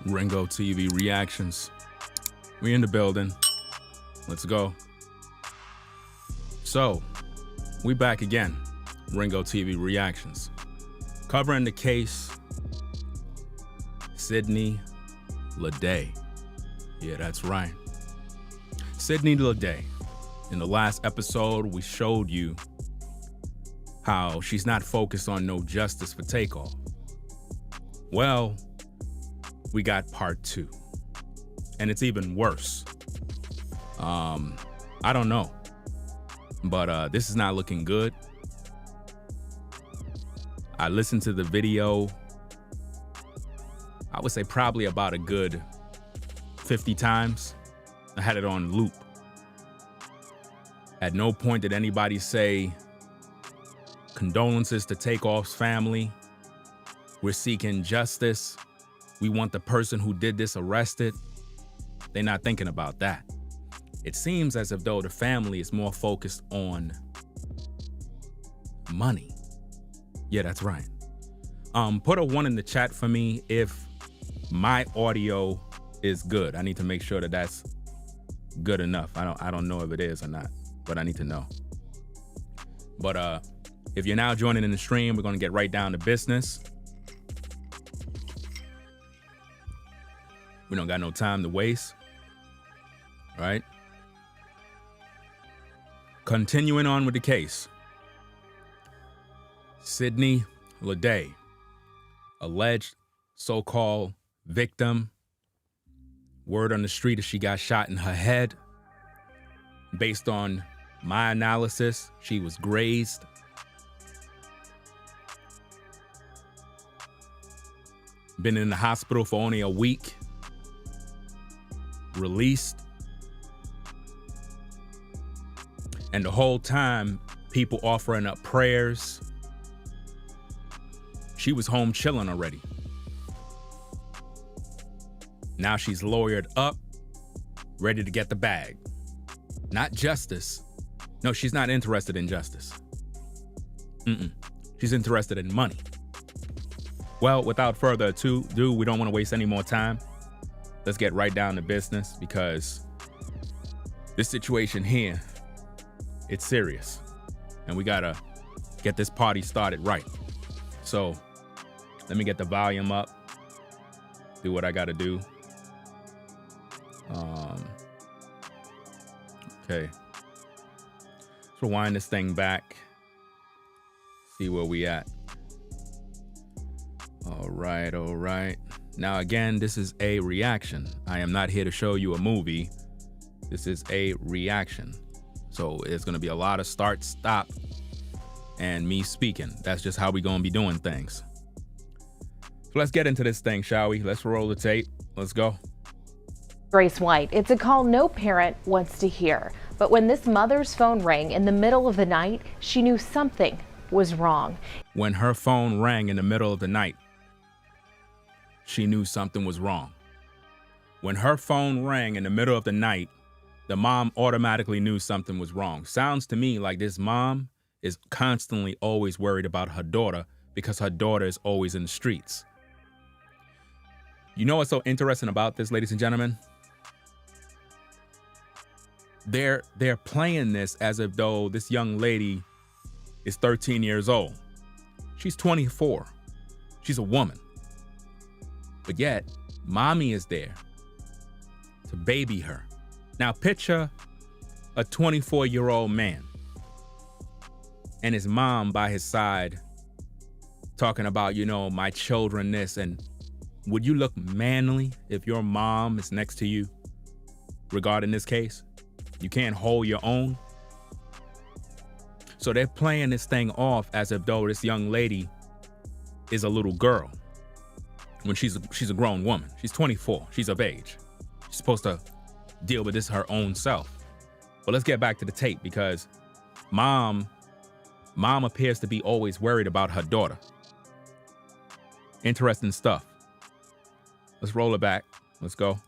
Ringo TV reactions. We in the building. Let's go. So, we back again. Ringo TV reactions. Covering the case, Sydney Leday. Yeah, that's right. Sydney Leday. In the last episode, we showed you how she's not focused on no justice for Takeoff. Well, we got part 2. And it's even worse. I don't know. But this is not looking good. I listened to the video, I would say probably about a good 50 times. I had it on loop. At no point did anybody say condolences to Takeoff's family. We're seeking justice. We want the person who did this arrested. They're not thinking about that. It seems as if though the family is more focused on money. Yeah, that's right. Put a 1 in the chat for me if my audio is good. I need to make sure that that's good enough. I don't know if it is or not, but I need to know. But if you're now joining in the stream, we're gonna get right down to business. We don't got no time to waste, right? Continuing on with the case. Sydney Leday, alleged so-called victim. Word on the street is she got shot in her head. Based on my analysis, she was grazed. Been in the hospital for only a week. Released. And the whole time, people offering up prayers. She was home chilling already. Now she's lawyered up, ready to get the bag. Not justice. No, she's not interested in justice. She's interested in money. Well, without further ado, we don't want to waste any more time. Let's get right down to business because this situation here, it's serious. And we gotta get this party started right. So let me get the volume up, do what I gotta do. Okay. Let's rewind this thing back. See where we at. All right. Now again, this is a reaction. I am not here to show you a movie. This is a reaction. So it's gonna be a lot of start, stop, and me speaking. That's just how we gonna be doing things. So let's get into this thing, shall we? Let's roll the tape. Let's go. Grace White, it's a call no parent wants to hear. But when this mother's phone rang in the middle of the night, she knew something was wrong. When her phone rang in the middle of the night, she knew something was wrong. When her phone rang in the middle of the night, the mom automatically knew something was wrong. Sounds to me like this mom is constantly always worried about her daughter because her daughter is always in the streets. You know what's so interesting about this, ladies and gentlemen? They're playing this as if though this young lady is 13 years old. She's 24. She's a woman. But yet, mommy is there to baby her. Now picture a 24-year-old man and his mom by his side talking about, you know, my children this. And would you look manly if your mom is next to you regarding this case? You can't hold your own. So they're playing this thing off as if though this young lady is a little girl when she's a grown woman. She's 24. She's of age. She's supposed to deal with this her own self. But let's get back to the tape because mom appears to be always worried about her daughter. Interesting stuff. Let's roll it back. Let's go.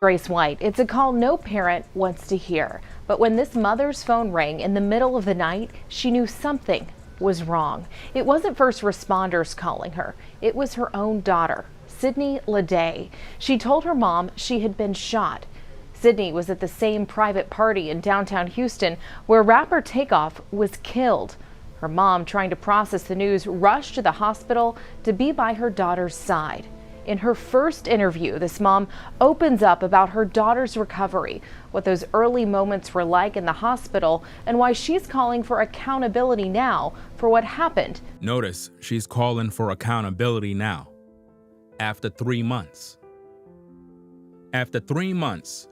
Grace White, it's a call no parent wants to hear. But when this mother's phone rang in the middle of the night, she knew something was wrong. It wasn't first responders calling her. It was her own daughter, Sydney Leday. She told her mom she had been shot. Sydney was at the same private party in downtown Houston where rapper TAKEOFF was killed. Her mom, trying to process the news, rushed to the hospital to be by her daughter's side. In her first interview, this mom opens up about her daughter's recovery, what those early moments were like in the hospital, and why she's calling for accountability now for what happened. Notice she's calling for accountability now. After 3 months. After 3 months,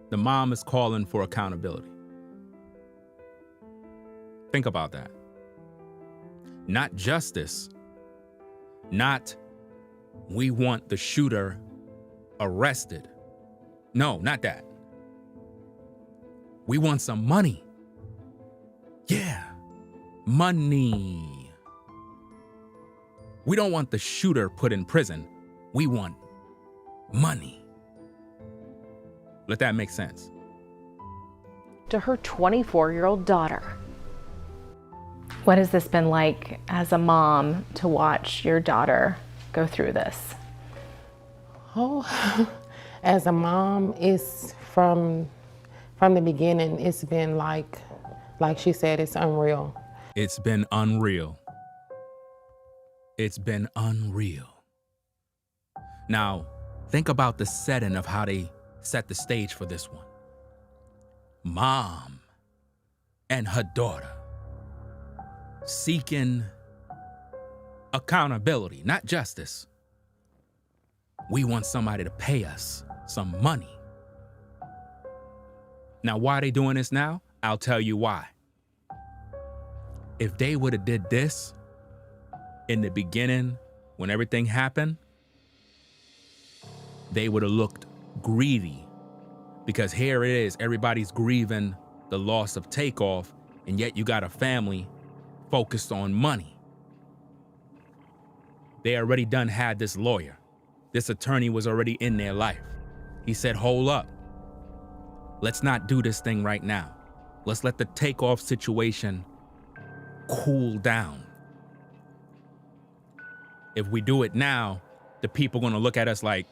the mom is calling for accountability. Think about that. Not justice. Not, we want the shooter arrested. No, not that. We want some money. Yeah, money. We don't want the shooter put in prison. We want money. Let that make sense. To her 24-year-old daughter. What has this been like as a mom to watch your daughter go through this? Oh, as a mom, it's from the beginning, it's been like she said, it's unreal. It's been unreal. It's been unreal. Now, think about the setting of how they set the stage for this one. Mom and her daughter seeking accountability, not justice. We want somebody to pay us some money. Now, why are they doing this now? I'll tell you why. If they would have did this in the beginning, when everything happened, they would have looked greedy. Because here it is, everybody's grieving the loss of TAKEOFF, and yet you got a family focused on money. They already done had this lawyer. This attorney was already in their life. He said, hold up. Let's not do this thing right now. Let's let the TAKEOFF situation cool down. If we do it now, the people gonna look at us like,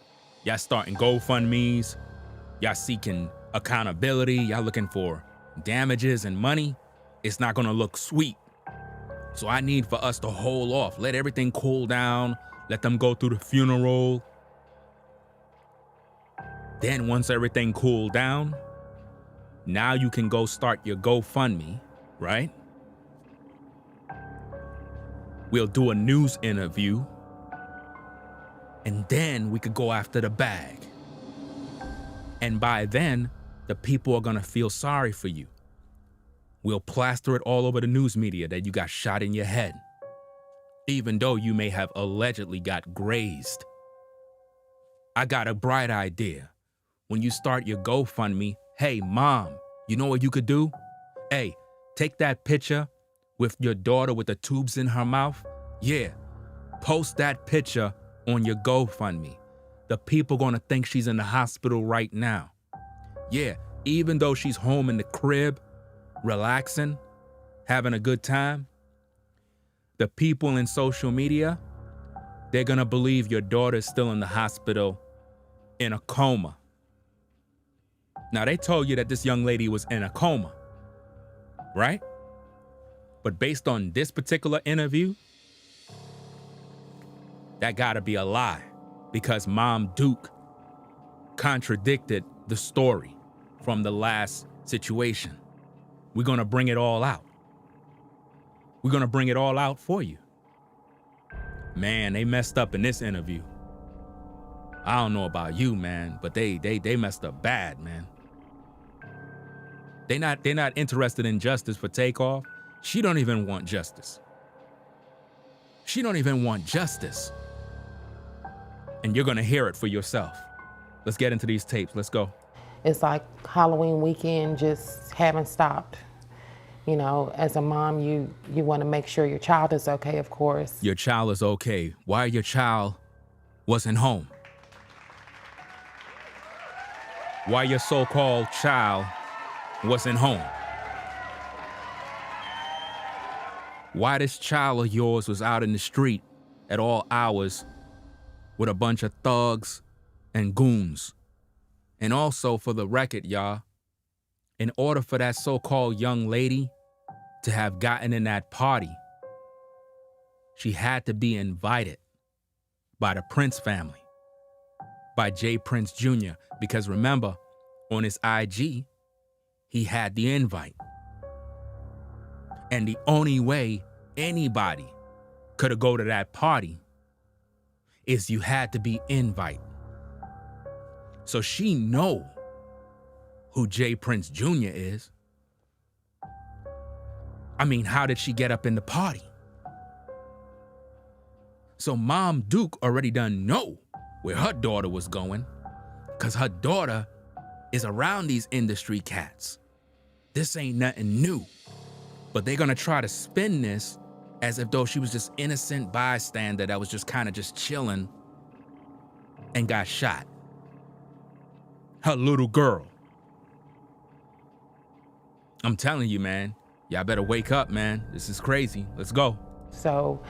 y'all starting GoFundMes, y'all seeking accountability, y'all looking for damages and money. It's not gonna look sweet. So I need for us to hold off, let everything cool down, let them go through the funeral. Then once everything cooled down, now you can go start your GoFundMe, right? We'll do a news interview, and then we could go after the bag. And by then, the people are gonna feel sorry for you. We'll plaster it all over the news media that you got shot in your head, even though you may have allegedly got grazed. I got a bright idea. When you start your GoFundMe, hey, mom, you know what you could do? Hey, take that picture with your daughter with the tubes in her mouth. Yeah, post that picture on your GoFundMe. The people gonna think she's in the hospital right now. Yeah, even though she's home in the crib, relaxing, having a good time, the people in social media, they're gonna believe your daughter's still in the hospital in a coma. Now, they told you that this young lady was in a coma, right? But based on this particular interview, that gotta be a lie, because Mom Duke contradicted the story from the last situation. We're gonna bring it all out. We're gonna bring it all out for you. Man, they messed up in this interview. I don't know about you, man, but they messed up bad, man. They're not interested in justice for TAKEOFF. She don't even want justice. She don't even want justice. And you're gonna hear it for yourself. Let's get into these tapes. Let's go. It's like Halloween weekend just haven't stopped. You know, as a mom, you want to make sure your child is okay, of course. Your child is okay. Why your child wasn't home? Why your so-called child wasn't home? Why this child of yours was out in the street at all hours with a bunch of thugs and goons. And also, for the record, y'all, in order for that so-called young lady to have gotten in that party, she had to be invited by the Prince family, by J. Prince Jr., because remember, on his IG, he had the invite. And the only way anybody could have go to that party is you had to be invite. So she know who J. Prince Jr. is. I mean, how did she get up in the party? So Mom Duke already done know where her daughter was going, because her daughter is around these industry cats. This ain't nothing new. But they're gonna try to spin this as if though she was just innocent bystander that was just kind of just chilling and got shot. Her little girl. I'm telling you, man, y'all better wake up, man. This is crazy. Let's go. So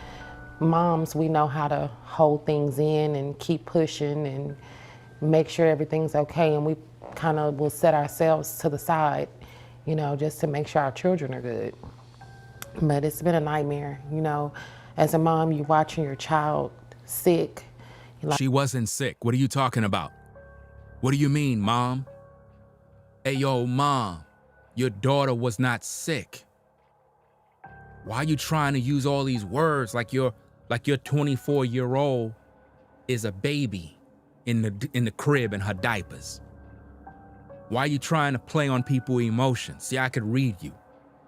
moms, we know how to hold things in and keep pushing and make sure everything's okay, and we kind of will set ourselves to the side, you know, just to make sure our children are good. But it's been a nightmare, you know. As a mom, you're watching your child sick. She wasn't sick. What are you talking about? What do you mean, Mom? Hey, yo, Mom, your daughter was not sick. Why are you trying to use all these words like your 24-year-old is a baby in the crib in her diapers? Why are you trying to play on people's emotions? See, I could read you.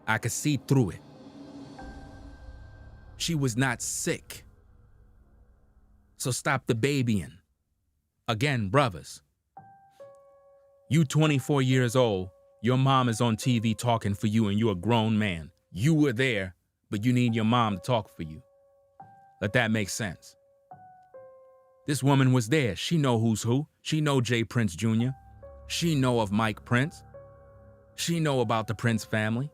I could see through it. She was not sick. So stop the babying. Again, brothers, you 24 years old, your mom is on TV talking for you and you're a grown man. You were there, but you need your mom to talk for you. Let that make sense. This woman was there. She know who's who. She know J. Prince Jr. She know of Mike Prince. She know about the Prince family.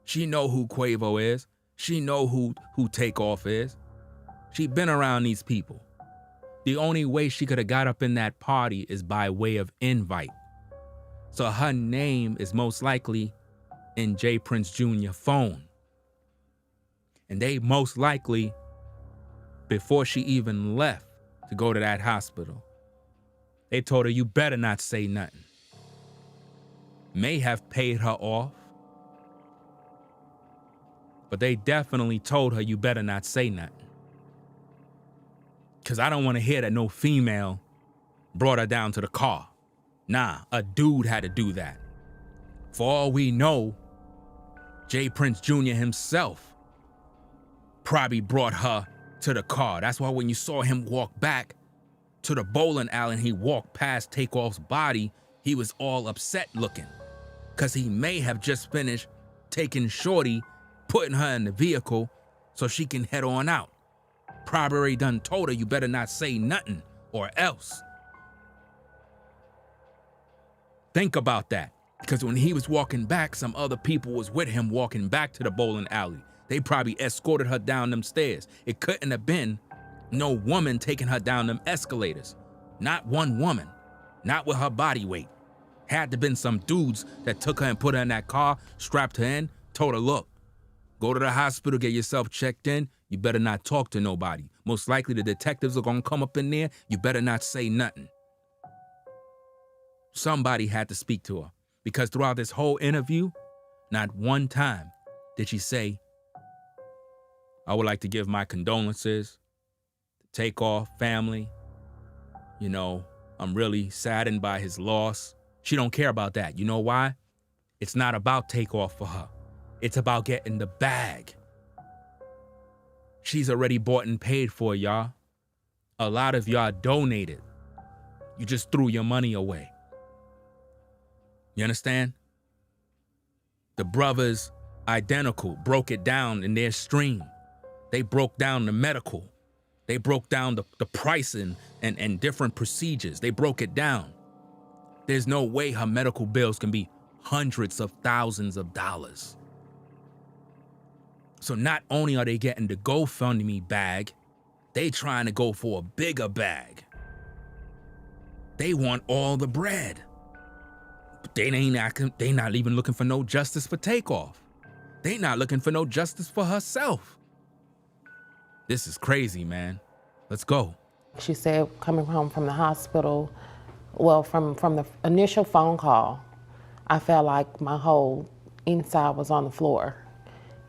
She know who Quavo is. She know who TAKEOFF is. She been around these people. The only way she could have got up in that party is by way of invite. So her name is most likely in J. Prince Jr. phone. And they most likely, before she even left to go to that hospital, they told her, you better not say nothing. May have paid her off, but they definitely told her, you better not say nothing. Because I don't want to hear that no female brought her down to the car. Nah, a dude had to do that. For all we know, J. Prince Jr. himself probably brought her to the car. That's why when you saw him walk back to the bowling alley and he walked past TAKEOFF's body, he was all upset looking. Because he may have just finished taking Shorty, putting her in the vehicle so she can head on out. Probably already done told her, you better not say nothing or else. Think about that. Because when he was walking back, some other people was with him walking back to the bowling alley. They probably escorted her down them stairs. It couldn't have been no woman taking her down them escalators. Not one woman. Not with her body weight. Had to been some dudes that took her and put her in that car, strapped her in, told her, look, go to the hospital, get yourself checked in. You better not talk to nobody. Most likely the detectives are gonna come up in there. You better not say nothing. Somebody had to speak to her, because throughout this whole interview, not one time did she say, I would like to give my condolences to TAKEOFF family. You know, I'm really saddened by his loss. She don't care about that. You know why? It's not about TAKEOFF for her. It's about getting the bag. She's already bought and paid for, y'all. A lot of y'all donated. You just threw your money away. You understand? The brothers, identical, broke it down in their stream. They broke down the medical. They broke down the pricing and different procedures. They broke it down. There's no way her medical bills can be hundreds of thousands of dollars. So not only are they getting the GoFundMe bag, They trying to go for a bigger bag. They want all the bread. But they not even looking for no justice for Takeoff. They not looking for no justice for herself. This is crazy, man. Let's go. She said coming home from the hospital, well, from the initial phone call, I felt like my whole inside was on the floor.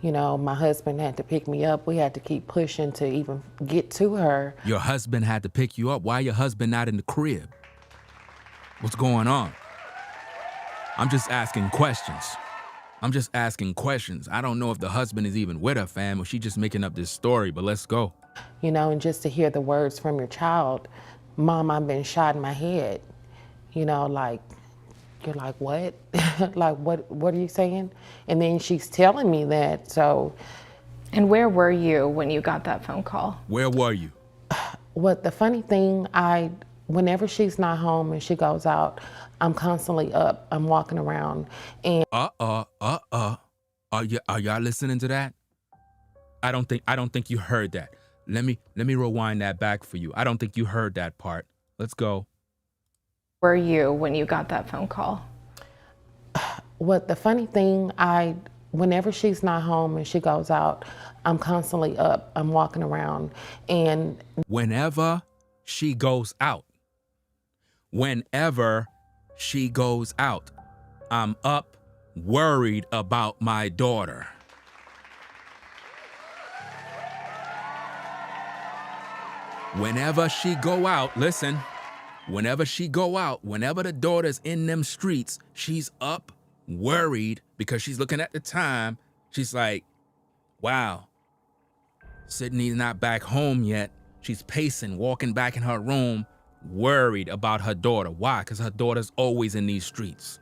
You know, my husband had to pick me up. We had to keep pushing to even get to her. Your husband had to pick you up. Why your husband not in the crib? What's going on? I'm just asking questions. I don't know if the husband is even with her, fam, or she just making up this story, but let's go. You know, and just to hear the words from your child, Mom, I've been shot in my head. You know, like, you're like, what? Like, what are you saying? And then she's telling me that, so. And where were you when you got that phone call? Where were you? What the funny thing, whenever she's not home and she goes out, I'm constantly up. I'm walking around and. Are y'all listening to that? I don't think you heard that. Let me rewind that back for you. I don't think you heard that part. Let's go. Where were you when you got that phone call? What the funny thing, whenever she's not home and she goes out, I'm constantly up. I'm walking around and. Whenever she goes out, I'm up worried about my daughter. Whenever she go out, listen, whenever the daughter's in them streets, she's up worried because she's looking at the time. She's like, wow, Sydney's not back home yet. She's pacing, walking back in her room, worried about her daughter. Why? Because her daughter's always in these streets.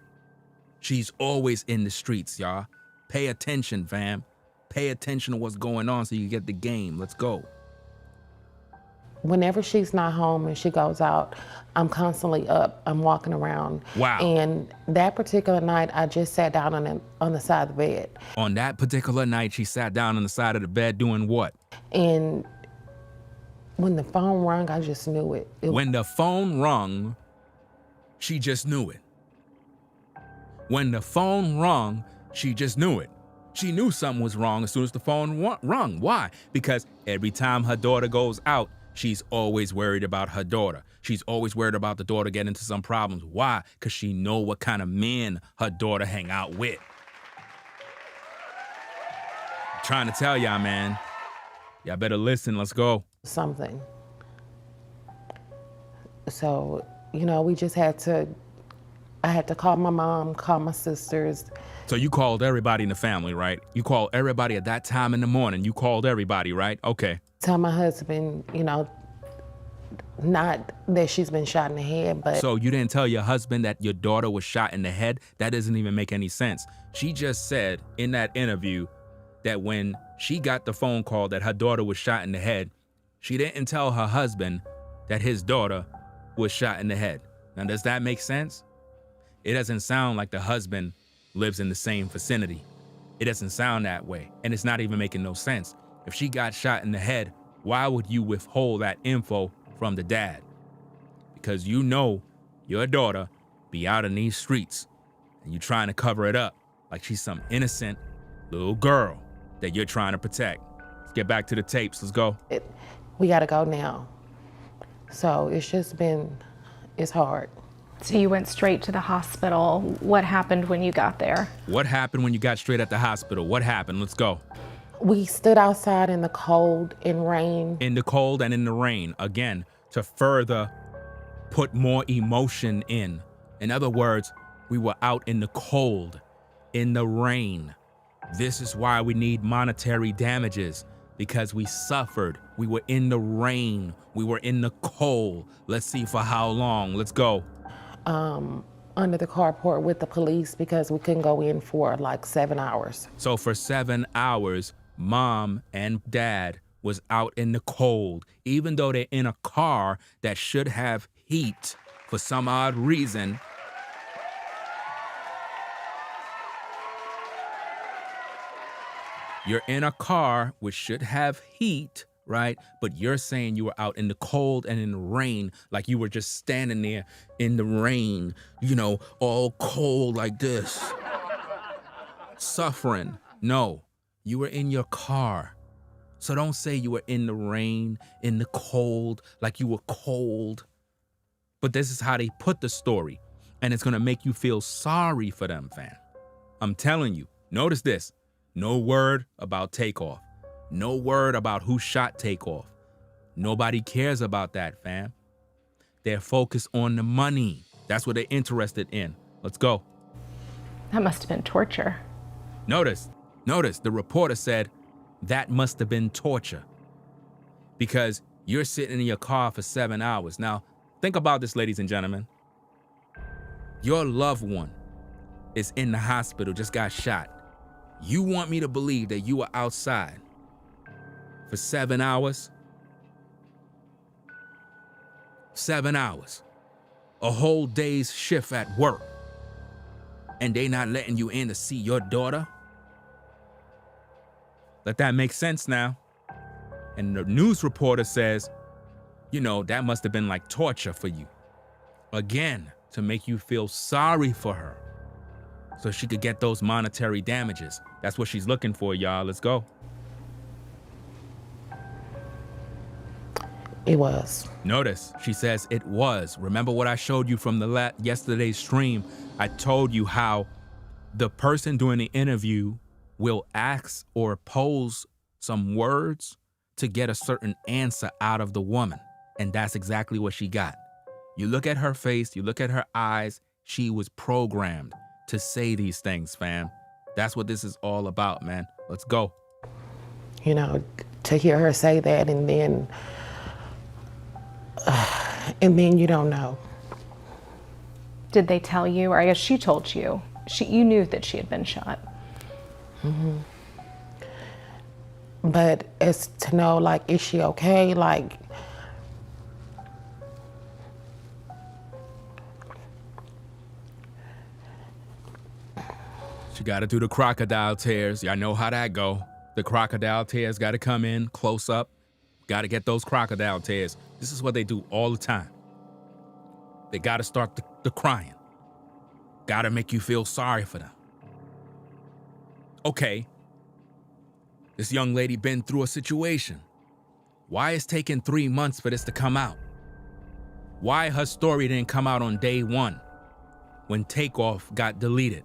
She's always in the streets, y'all. Pay attention, fam. Pay attention to what's going on so you get the game. Let's go. Whenever she's not home and she goes out, I'm constantly up. I'm walking around. Wow. And that particular night, I just sat down on the side of the bed. On that particular night, she sat down on the side of the bed doing what? And when the phone rang, I just knew it. When the phone rung, she just knew it. When the phone rung, she just knew it. She knew something was wrong as soon as the phone rung. Why? Because every time her daughter goes out, she's always worried about her daughter. She's always worried about the daughter getting into some problems. Why? Because she know what kind of men her daughter hang out with. I'm trying to tell y'all, man. Y'all better listen. Let's go. Something. So, you know, we just had to, I had to call my mom, call my sisters. So you called everybody in the family, right? You called everybody at that time in the morning. You called everybody, right? Okay. Tell my husband, you know, not that she's been shot in the head, but. So you didn't tell your husband that your daughter was shot in the head? That doesn't even make any sense. She just said in that interview that when she got the phone call that her daughter was shot in the head, she didn't tell her husband that his daughter was shot in the head. Now, does that make sense? It doesn't sound like the husband lives in the same vicinity. It doesn't sound that way, and it's not even making no sense. If she got shot in the head, why would you withhold that info from the dad? Because you know your daughter be out in these streets, and you trying to cover it up like she's some innocent little girl that you're trying to protect. Let's get back to the tapes. Let's go. We gotta go now. So it's just been, it's hard. So you went straight to the hospital. What happened when you got there? What happened when you got straight at the hospital? What happened? Let's go. We stood outside in the cold and rain. In the cold and in the rain, again, to further put more emotion in. In other words, we were out in the cold, in the rain. This is why we need monetary damages, because we suffered. We were in the rain. We were in the cold. Let's see for how long. Let's go. Under the carport with the police because we couldn't go in for like 7 hours. So for 7 hours, mom and dad was out in the cold, even though they're in a car that should have heat for some odd reason. You're in a car which should have heat right? But you're saying you were out in the cold and in the rain, like you were just standing there in the rain, all cold like this, suffering. No, you were in your car. So don't say you were in the rain, in the cold, like you were cold. But this is how they put the story, and it's gonna make you feel sorry for them, fam. I'm telling you, notice this. No word about Takeoff. No word about who shot Takeoff. Nobody cares about that, fam. They're focused on the money. That's what they're interested in. Let's go. That must have been torture. Notice, the reporter said that must have been torture because you're sitting in your car for 7 hours. Now, think about this, ladies and gentlemen. Your loved one is in the hospital, just got shot. You want me to believe that you were outside for 7 hours? 7 hours. A whole day's shift at work. And they not letting you in to see your daughter? Let that make sense now. And the news reporter says, that must have been like torture for you. Again, to make you feel sorry for her, so she could get those monetary damages. That's what she's looking for, y'all. Let's go. It was. Notice, she says it was. Remember what I showed you from yesterday's stream? I told you how the person doing the interview will ask or pose some words to get a certain answer out of the woman. And that's exactly what she got. You look at her face, you look at her eyes, she was programmed to say these things, fam. That's what this is all about, man. Let's go. To hear her say that and then you don't know. Did they tell you, or I guess she told you, you knew that she had been shot? Mm-hmm. But it's to know, is she okay? She got to do the crocodile tears. Y'all know how that go. The crocodile tears got to come in close up. Got to get those crocodile tears. This is what they do all the time. They got to start the crying. Got to make you feel sorry for them. Okay. This young lady been through a situation. Why it's taking 3 months for this to come out? Why her story didn't come out on day 1 when Takeoff got deleted?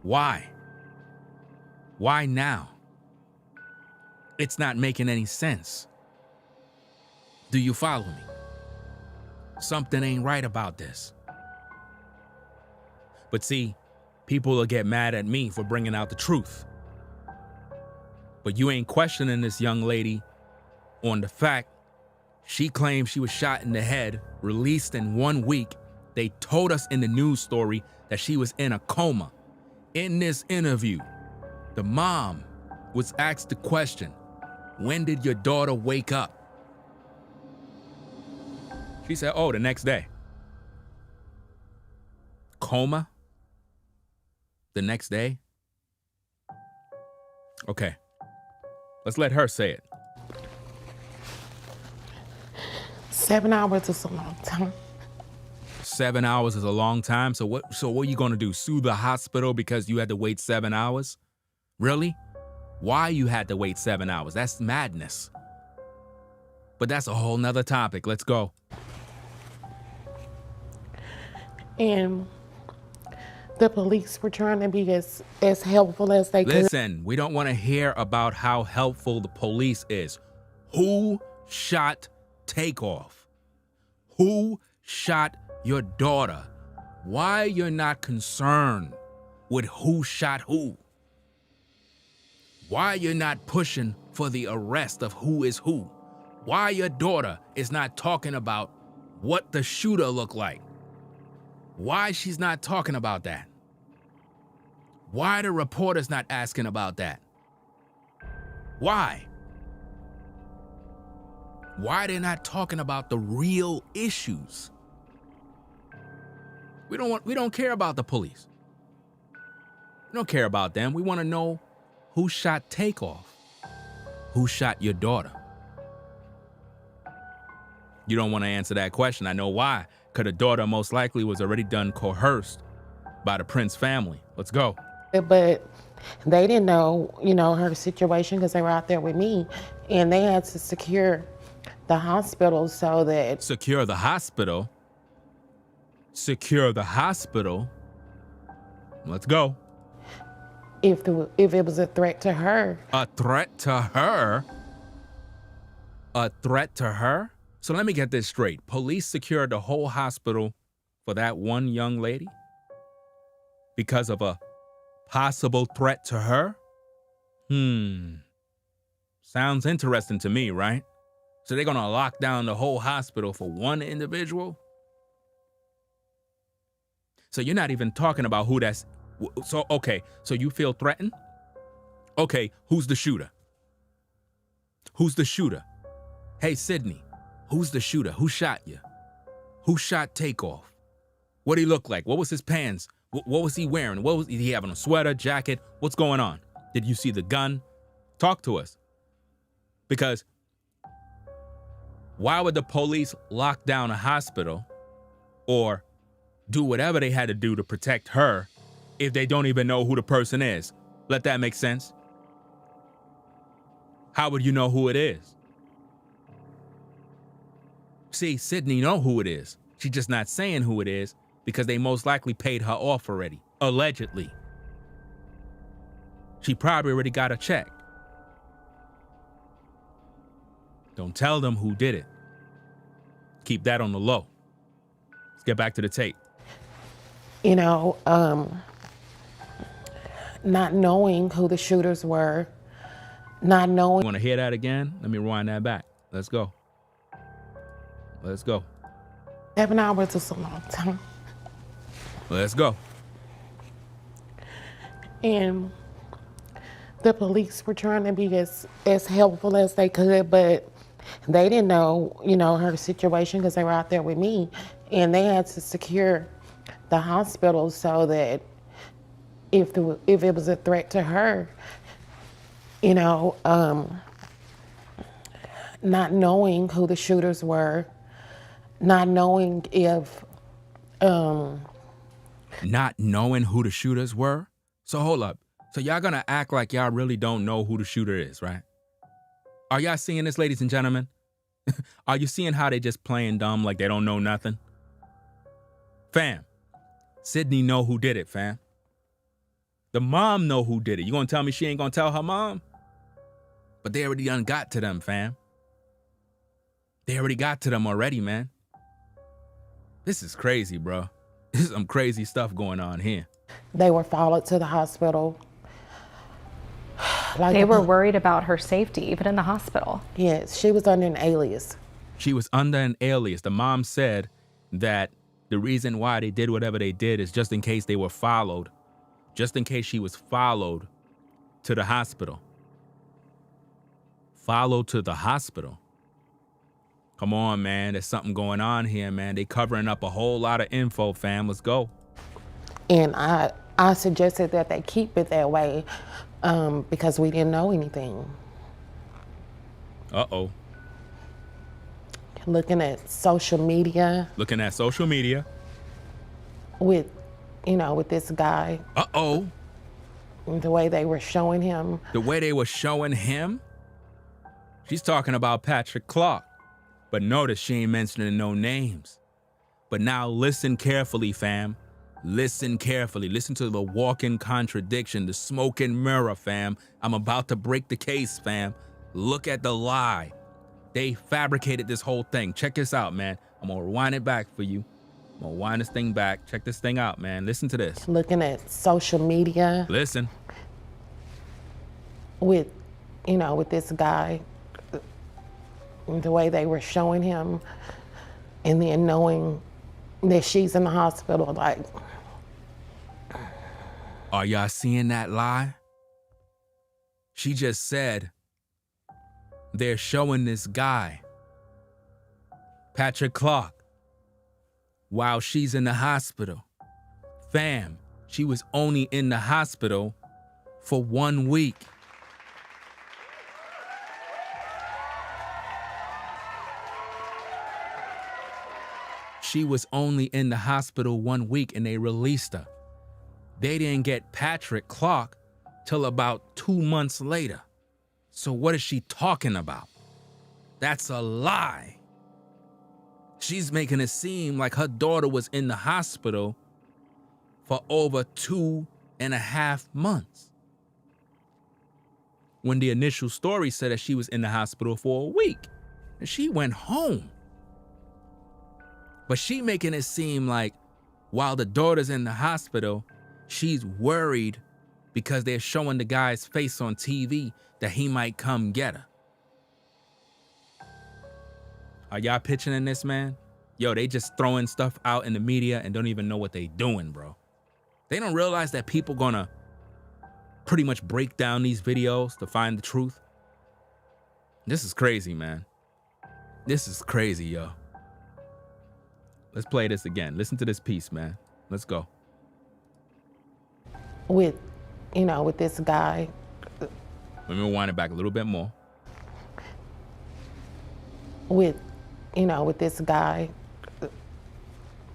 Why? Why now? It's not making any sense. Do you follow me? Something ain't right about this. But see, people will get mad at me for bringing out the truth. But you ain't questioning this young lady on the fact she claims she was shot in the head, released in 1 week. They told us in the news story that she was in a coma. In this interview, the mom was asked the question, when did your daughter wake up? She said, the next day. Coma? The next day? Okay. Let's let her say it. 7 hours is a long time. 7 hours is a long time. So what are you gonna do? Sue the hospital because you had to wait 7 hours? Really? Why you had to wait 7 hours? That's madness. But that's a whole nother topic. Let's go. And the police were trying to be as helpful as they could. Listen, we don't want to hear about how helpful the police is. Who shot Takeoff? Who shot your daughter? Why you're not concerned with who shot who? Why you're not pushing for the arrest of who is who? Why your daughter is not talking about what the shooter looked like? Why she's not talking about that? Why the reporter's not asking about that? Why? Why they're not talking about the real issues? We don't care about the police. We don't care about them. We want to know who shot Takeoff. Who shot your daughter? You don't want to answer that question. I know why. Because the daughter most likely was already done coerced by the Prince family. Let's go. But they didn't know, her situation because they were out there with me, and they had to secure the hospital so that... Secure the hospital? Secure the hospital? Let's go. If it was a threat to her. A threat to her? A threat to her? So let me get this straight. Police secured the whole hospital for that one young lady because of a possible threat to her? Sounds interesting to me, right? So they're gonna lock down the whole hospital for one individual? So you're not even talking about who that's... So, okay, so you feel threatened? Okay, who's the shooter? Who's the shooter? Hey, Sydney, who's the shooter? Who shot you? Who shot Takeoff? What'd he look like? What was his pants? What was he wearing? What was he having? A sweater, jacket? What's going on? Did you see the gun? Talk to us. Because why would the police lock down a hospital or do whatever they had to do to protect her if they don't even know who the person is? Let that make sense? How would you know who it is? See, Sydney know who it is. She's just not saying who it is because they most likely paid her off already, allegedly. She probably already got a check. Don't tell them who did it. Keep that on the low. Let's get back to the tape. Not knowing who the shooters were, not knowing... You want to hear that again? Let me rewind that back. Let's go. Let's go. 7 hours is a long time. Let's go. And the police were trying to be as helpful as they could, but they didn't know, her situation because they were out there with me, and they had to secure the hospital so that if it was a threat to her, not knowing who the shooters were, not knowing if... Not knowing who the shooters were? So hold up. So y'all gonna act like y'all really don't know who the shooter is, right? Are y'all seeing this, ladies and gentlemen? Are you seeing how they just playing dumb like they don't know nothing? Fam, Sydney know who did it, fam. The mom know who did it. You gonna tell me she ain't gonna tell her mom? But they already done got to them, fam. They already got to them already, man. This is crazy, bro. There's some crazy stuff going on here. They were followed to the hospital. They were worried about her safety, even in the hospital. Yes, she was under an alias. She was under an alias. The mom said that the reason why they did whatever they did is just in case they were followed, just in case she was followed to the hospital. Followed to the hospital. Come on, man. There's something going on here, man. They covering up a whole lot of info, fam. Let's go. And I suggested that they keep it that way because we didn't know anything. Uh-oh. Looking at social media. Looking at social media. With this guy. Uh-oh. The way they were showing him. The way they were showing him? She's talking about Patrick Clark. But notice she ain't mentioning no names. But now listen carefully, fam. Listen carefully. Listen to the walking contradiction, the smoking mirror, fam. I'm about to break the case, fam. Look at the lie. They fabricated this whole thing. Check this out, man. I'm gonna rewind it back for you. I'm gonna wind this thing back. Check this thing out, man. Listen to this. Looking at social media. Listen. With this guy. The way they were showing him, and then knowing that she's in the hospital, like. Are y'all seeing that lie? She just said they're showing this guy, Patrick Clark, while she's in the hospital. Fam, she was only in the hospital for 1 week. she was only in the hospital 1 week and they released her. They didn't get Patrick Clark till about 2 months later. So what is she talking about? That's a lie. She's making it seem like her daughter was in the hospital for over 2.5 months, when the initial story said that she was in the hospital for a week and she went home. But she making it seem like while the daughter's in the hospital, she's worried because they're showing the guy's face on TV that he might come get her. Are y'all picturing this, man? Yo, they just throwing stuff out in the media and don't even know what they doing, bro. They don't realize that people gonna pretty much break down these videos to find the truth. This is crazy, man. This is crazy, yo. Let's play this again. Listen to this piece, man. Let's go. With this guy. Let me rewind it back a little bit more. With this guy,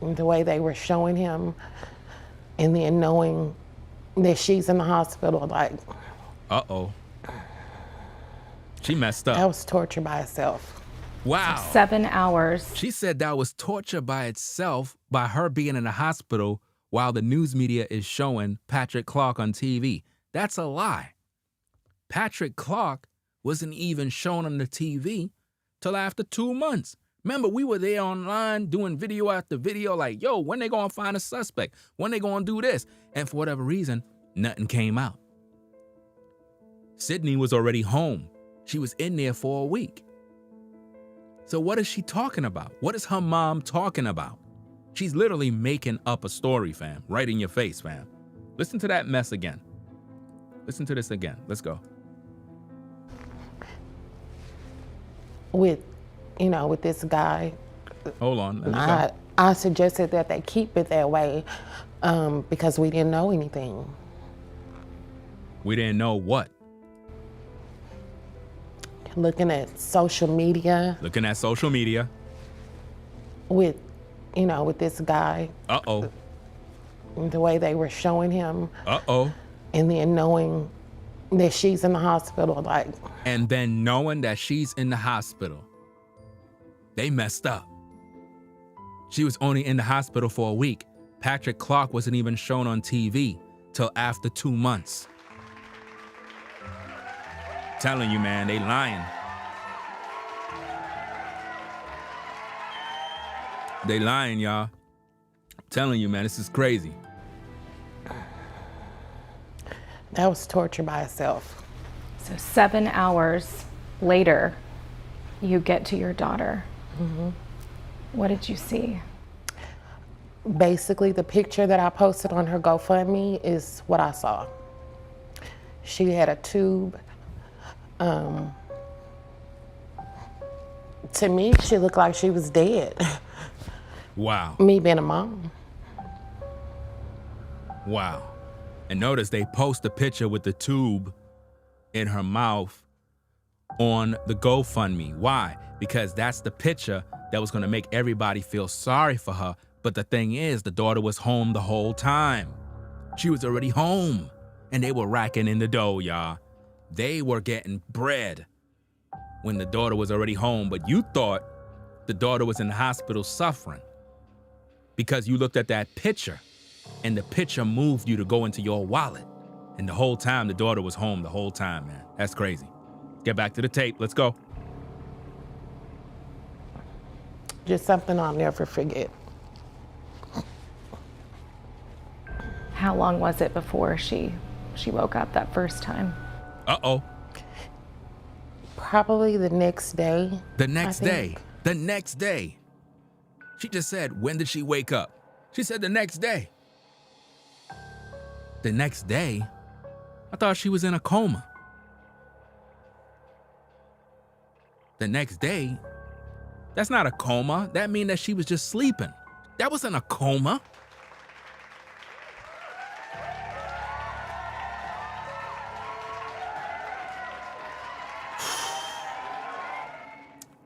the way they were showing him, and then knowing that she's in the hospital, like. Uh-oh. She messed up. That was torture by itself. Wow. 7 hours. She said that was torture by itself by her being in the hospital while the news media is showing Patrick Clark on TV. That's a lie. Patrick Clark wasn't even shown on the TV till after 2 months. Remember, we were there online doing video after video like, yo, when they gonna find a suspect? When they gonna do this? And for whatever reason, nothing came out. Sydney was already home. She was in there for a week. So what is she talking about? What is her mom talking about? She's literally making up a story, fam, right in your face, fam. Listen to that mess again. Listen to this again. Let's go. With this guy. Hold on. Let me go. I suggested that they keep it that way because we didn't know anything. We didn't know what? Looking at social media. Looking at social media. With this guy. Uh-oh. The way they were showing him. Uh-oh. And then knowing that she's in the hospital, like. And then knowing that she's in the hospital. They messed up. She was only in the hospital for a week. Patrick Clark wasn't even shown on TV till after 2 months. Telling you, man, they lying. They lying, y'all. Telling you, man, this is crazy. That was torture by itself. So 7 hours later, you get to your daughter. Mm-hmm. What did you see? Basically, the picture that I posted on her GoFundMe is what I saw. She had a tube. To me, she looked like she was dead. Wow. Me being a mom. Wow. And notice they post a picture with the tube in her mouth on the GoFundMe. Why? Because that's the picture that was going to make everybody feel sorry for her. But the thing is, the daughter was home the whole time. She was already home. And they were racking in the dough, y'all. They were getting bread when the daughter was already home. But you thought the daughter was in the hospital suffering because you looked at that picture and the picture moved you to go into your wallet. And the whole time, the daughter was home the whole time, man. That's crazy. Get back to the tape. Let's go. Just something I'll never forget. How long was it before she woke up that first time? Uh-oh. Probably the next day. The next day. The next day. She just said, when did she wake up? She said the next day. The next day? I thought she was in a coma. The next day? That's not a coma. That means that she was just sleeping. That wasn't a coma.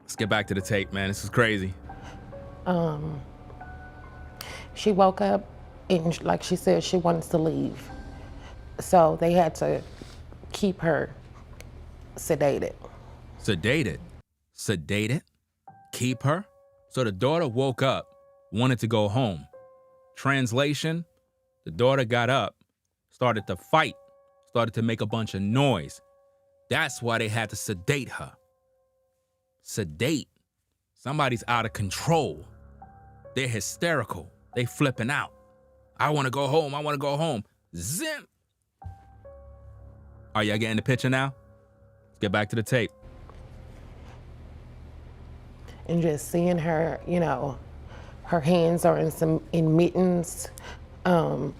Let's get back to the tape, man. This is crazy. She woke up and like she said, she wanted to leave. So they had to keep her sedated. Sedated? Sedated? Keep her? So the daughter woke up, wanted to go home. Translation, the daughter got up, started to fight, started to make a bunch of noise. That's why they had to sedate her. Sedate. Somebody's out of control. They're hysterical. They flipping out. I want to go home. I want to go home. Zim. Are y'all getting the picture now? Let's get back to the tape. And just seeing her, you know, her hands are in mittens. The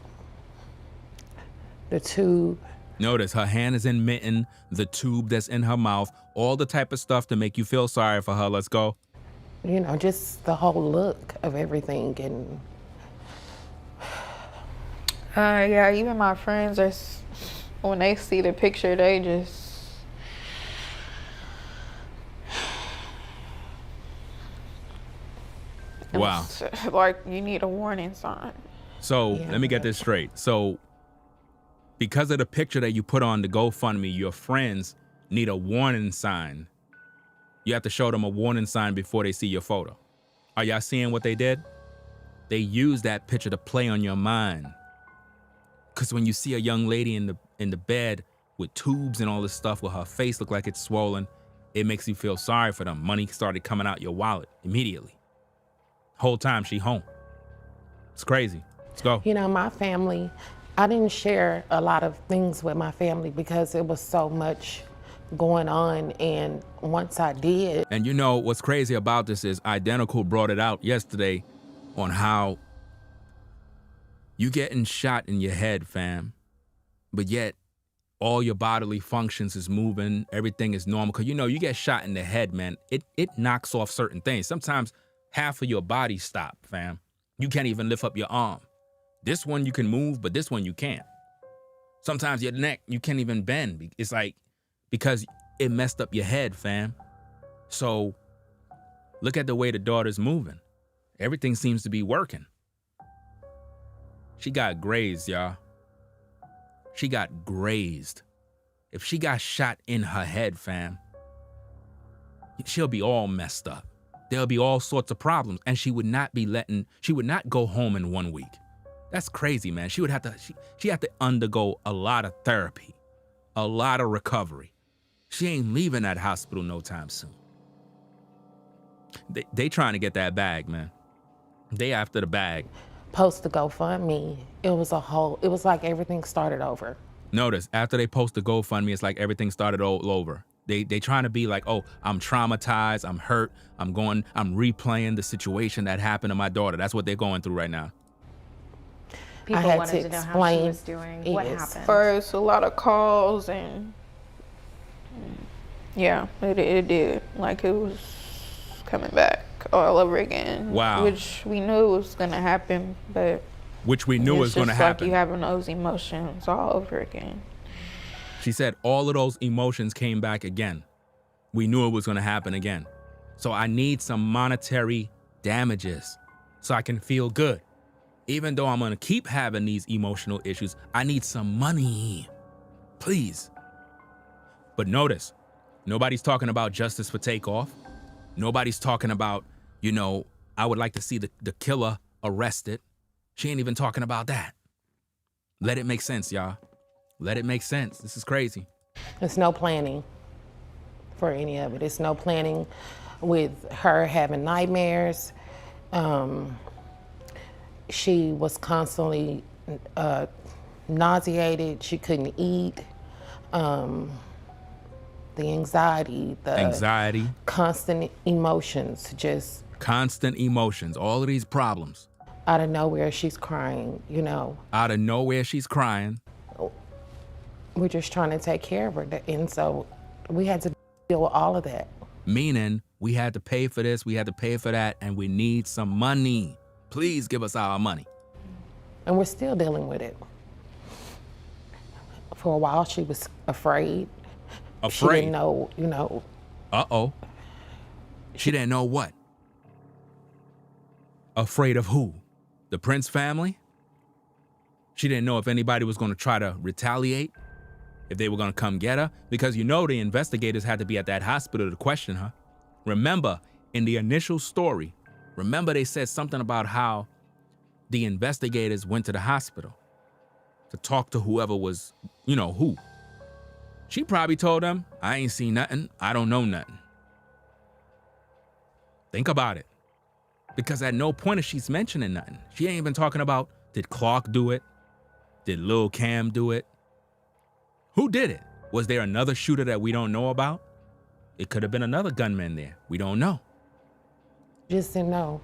tube. Notice her hand is in mitten, the tube that's in her mouth, all the type of stuff to make you feel sorry for her. Let's go. You know, just the whole look of everything. And yeah, even my friends are, when they see the picture, they just, Wow. like you need a warning sign. So Yeah. let me get this straight. So because of the picture that you put on the GoFundMe, your friends need a warning sign. You have to show them a warning sign before they see your photo. Are y'all seeing what they did? They used that picture to play on your mind. Because when you see a young lady in the bed with tubes and all this stuff, with her face look like it's swollen, it makes you feel sorry for them. Money started coming out your wallet immediately. Whole time she home. It's crazy. Let's go. you know, my family, I didn't share a lot of things with my family because it was so much going on. And once I did, And you know what's crazy about this is Identical brought it out yesterday on how you getting shot in your head, fam, but yet all your bodily functions is moving, everything is normal. Cause you know, you get shot in the head, man, it knocks off certain things. Sometimes half of your body stop, fam. You can't even lift up your arm. This one you can move, but this one you can't. Sometimes your neck, you can't even bend. It's like, because it messed up your head, fam. So look at the way the daughter's moving. Everything seems to be working. She got grazed, y'all. She got grazed. If she got shot in her head, fam, she'll be all messed up. There'll be all sorts of problems, and she would not go home in 1 week. That's crazy, man. She had to undergo a lot of therapy, a lot of recovery. She ain't leaving that hospital no time soon. They trying to get that bag, man. They after the bag. post the GoFundMe, it was like everything started over. Notice, after they post the GoFundMe, it's like everything started all over. They trying to be like, oh, I'm traumatized, I'm hurt, I'm replaying the situation that happened to my daughter. That's what they're going through right now. People had wanted to to know how she explain was doing. What yes. happened? First, a lot of calls and yeah, it did. Like it was coming back all over again. Wow. Which we knew was gonna happen, but Which we knew was going to it's just happen. like you having those emotions all over again. She said all of those emotions came back again. We knew it was going to happen again. So I need some monetary damages so I can feel good. Even though I'm going to keep having these emotional issues, I need some money. Please. But notice, nobody's talking about justice for Takeoff. Nobody's talking about, I would like to see the killer arrested. She ain't even talking about that. Let it make sense, y'all. Let it make sense. This is crazy. There's no planning for any of it. It's no planning with her having nightmares. She was constantly nauseated. She couldn't eat. The anxiety, constant emotions, just constant emotions, all of these problems. Out of nowhere, she's crying, Out of nowhere, she's crying. We're just trying to take care of her. And so we had to deal with all of that. Meaning we had to pay for this, we had to pay for that, and we need some money. Please give us our money. And we're still dealing with it. For a while, she was afraid. She didn't know, Uh-oh. She didn't know what? Afraid of who? The Prince family? She didn't know if anybody was going to try to retaliate, if they were going to come get her, because the investigators had to be at that hospital to question her. Remember, in the initial story, they said something about how the investigators went to the hospital to talk to whoever was, who. She probably told them, I ain't seen nothing. I don't know nothing. Think about it. Because at no point is she's mentioning nothing. She ain't even talking about, did Clark do it? Did Lil Cam do it? Who did it? Was there another shooter that we don't know about? It could have been another gunman there. We don't know. Just to know.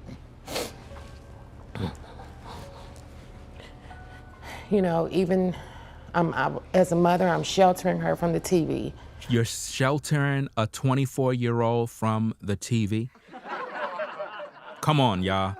Even as a mother, I'm sheltering her from the TV. You're sheltering a 24-year-old from the TV? Come on, y'all.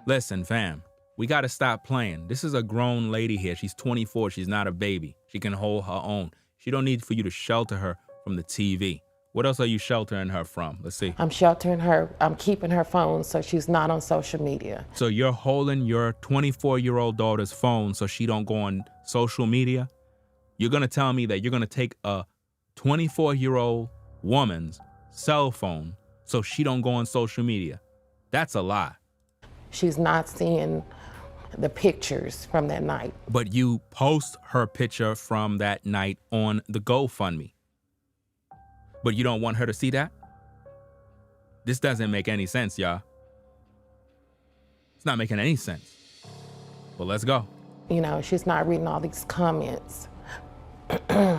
Listen, fam. We got to stop playing. This is a grown lady here. She's 24. She's not a baby. She can hold her own. She don't need for you to shelter her from the TV. What else are you sheltering her from? Let's see. I'm sheltering her. I'm keeping her phone so she's not on social media. So you're holding your 24-year-old daughter's phone so she don't go on social media? You're going to tell me that you're going to take a 24-year-old woman's cell phone so she don't go on social media? That's a lie. She's not seeing the pictures from that night. But you post her picture from that night on the GoFundMe. But you don't want her to see that? This doesn't make any sense, y'all. It's not making any sense. Well, let's go. She's not reading all these comments.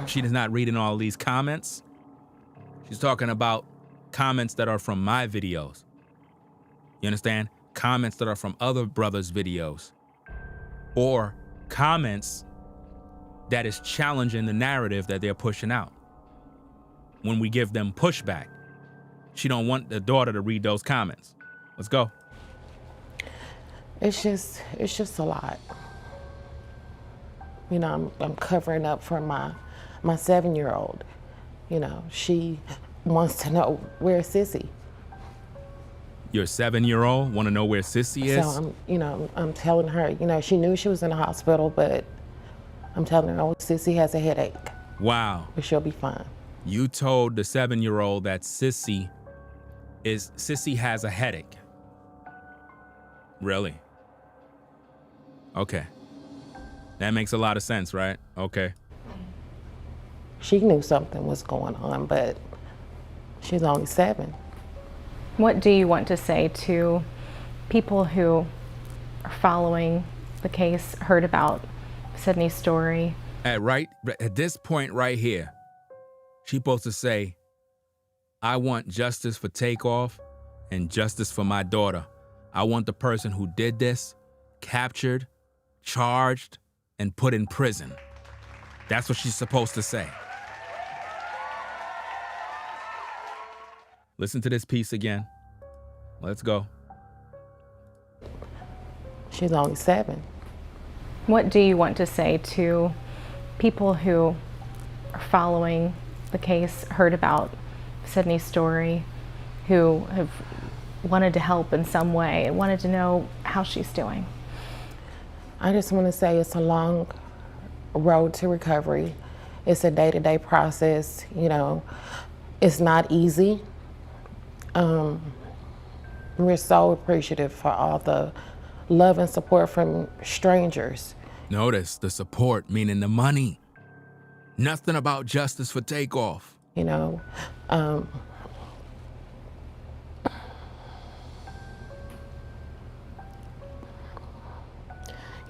She is not reading all these comments. She's talking about comments that are from my videos. You understand? Comments that are from other brothers' videos. Or comments that is challenging the narrative that they're pushing out. When we give them pushback, she don't want the daughter to read those comments. Let's go. It's just a lot. I'm covering up for my 7-year-old. She wants to know where's Sissy. Your 7-year-old want to know where Sissy is? So I'm telling her, she knew she was in the hospital, but I'm telling her, Sissy has a headache. Wow. But she'll be fine. You told the 7-year-old that Sissy has a headache. Really? Okay. That makes a lot of sense, right? Okay. She knew something was going on, but she's only 7. What do you want to say to people who are following the case, heard about Sydney's story? At this point right here, she's supposed to say, I want justice for Takeoff and justice for my daughter. I want the person who did this captured, charged, and put in prison. That's what she's supposed to say. Listen to this piece again. Let's go. She's only 7. What do you want to say to people who are following the case, heard about Sydney's story, who have wanted to help in some way and wanted to know how she's doing? I just want to say it's a long road to recovery. It's a day-to-day process. It's not easy. We're so appreciative for all the love and support from strangers. Notice the support, meaning the money. Nothing about justice for Takeoff. You